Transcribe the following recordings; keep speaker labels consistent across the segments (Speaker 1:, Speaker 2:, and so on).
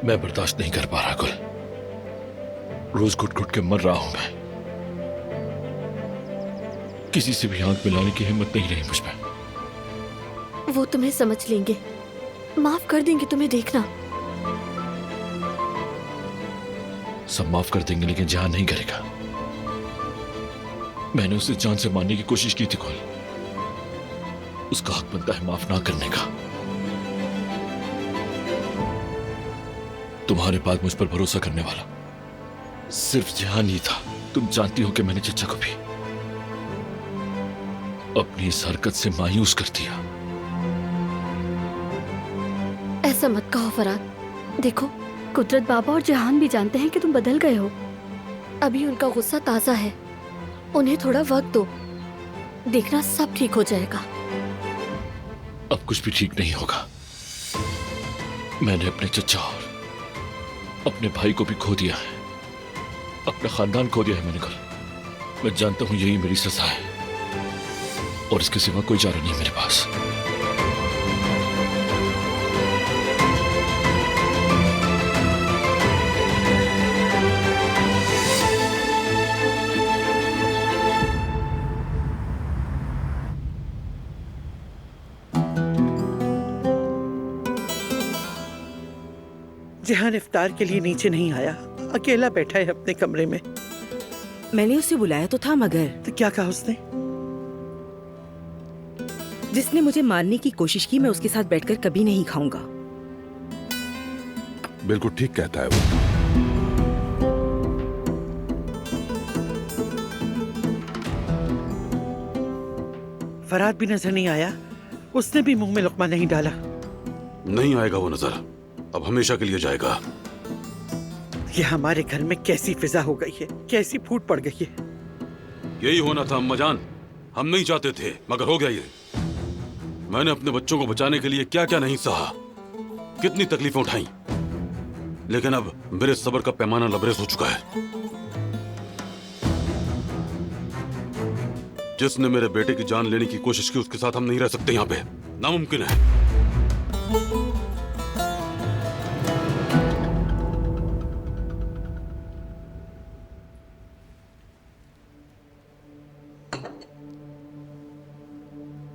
Speaker 1: मैं बर्दाश्त नहीं कर पा रहा गुल। रोज घुट घुट के मर रहा हूं मैं। किसी से भी आंख मिलाने की हिम्मत नहीं रही मुझ में।
Speaker 2: वो तुम्हें समझ लेंगे, माफ कर देंगे तुम्हें, देखना।
Speaker 1: सब माफ कर देंगे लेकिन जहां नहीं करेगा। मैंने उसे जान से मारने की कोशिश की थी गुल। उसका हक बनता है माफ ना करने का। तुम्हारे बाद मुझ पर भरोसा करने वाला सिर्फ जहां नहीं था। तुम जानती हो कि मैंने चचा को भी अपनी इस हरकत से मायूस कर दिया।
Speaker 2: ऐसा मत कहो फराद। देखो, कुदरत बाबा और जहान भी जानते हैं कि तुम बदल गए हो। अभी उनका गुस्सा ताजा है, उन्हें थोड़ा वक्त दो, देखना सब ठीक हो जाएगा।
Speaker 1: अब कुछ भी ठीक नहीं होगा। मैंने अपने चचा और अपने भाई को भी खो दिया है, अपना खानदान खो दिया है मैंने कल। मैं जानता हूं यही मेरी सजा है और इसके सिवा कोई चारा नहीं मेरे पास।
Speaker 3: जहान इफ्तार के लिए नीचे नहीं आया, अकेला बैठा है अपने कमरे में।
Speaker 4: मैंने उसे बुलाया तो था, मगर
Speaker 3: तो क्या कहा उसने?
Speaker 4: जिसने मुझे मारने की कोशिश की मैं उसके साथ बैठकर कभी नहीं खाऊंगा।
Speaker 5: बिल्कुल ठीक कहता है वो।
Speaker 3: फराद भी नजर नहीं आया, उसने भी मुंह में लुकमा नहीं डाला।
Speaker 5: नहीं आएगा वो नजर, अब हमेशा के लिए जाएगा।
Speaker 3: ये हमारे घर में कैसी फिजा हो गई है, कैसी फूट पड़ गई है।
Speaker 5: यही होना था अम्मा जान, हम नहीं चाहते थे मगर हो गया ये। मैंने अपने बच्चों को बचाने के लिए क्या क्या नहीं सहा, कितनी तकलीफें उठाई, लेकिन अब मेरे सब्र का पैमाना लबरेज हो चुका है। जिसने मेरे बेटे की जान लेने की कोशिश की उसके साथ हम नहीं रह सकते, यहाँ पे नामुमकिन है।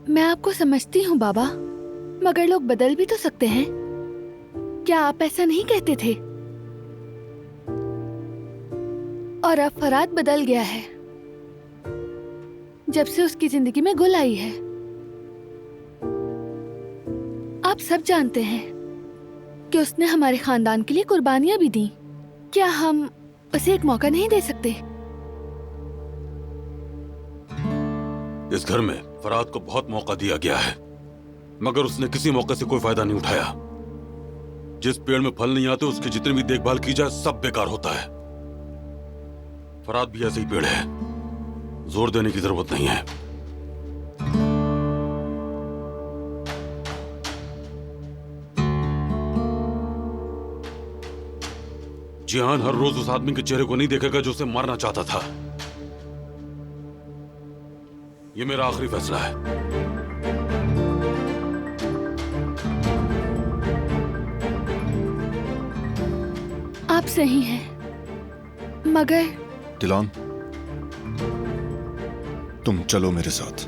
Speaker 6: मैं आपको समझती हूँ बाबा, मगर लोग बदल भी तो सकते हैं। क्या आप ऐसा नहीं कहते थे? और अब फराद बदल गया है जब से उसकी जिंदगी में गुल आई है। आप सब जानते हैं कि उसने हमारे खानदान के लिए कुर्बानियां भी दी। क्या हम उसे एक मौका नहीं दे सकते?
Speaker 5: इस घर में फराद को बहुत मौका दिया गया है, मगर उसने किसी मौके से कोई फायदा नहीं उठाया। जिस पेड़ में फल नहीं आते उसकी जितनी भी देखभाल की जाए सब बेकार होता है। फराद भी ऐसे ही पेड़ है, जोर देने की जरूरत नहीं है। जिहान हर रोज उस आदमी के चेहरे को नहीं देखेगा जो उसे मारना चाहता था। ये मेरा आखिरी फैसला है।
Speaker 6: आप सही हैं, मगर
Speaker 7: तिलान, तुम चलो मेरे साथ।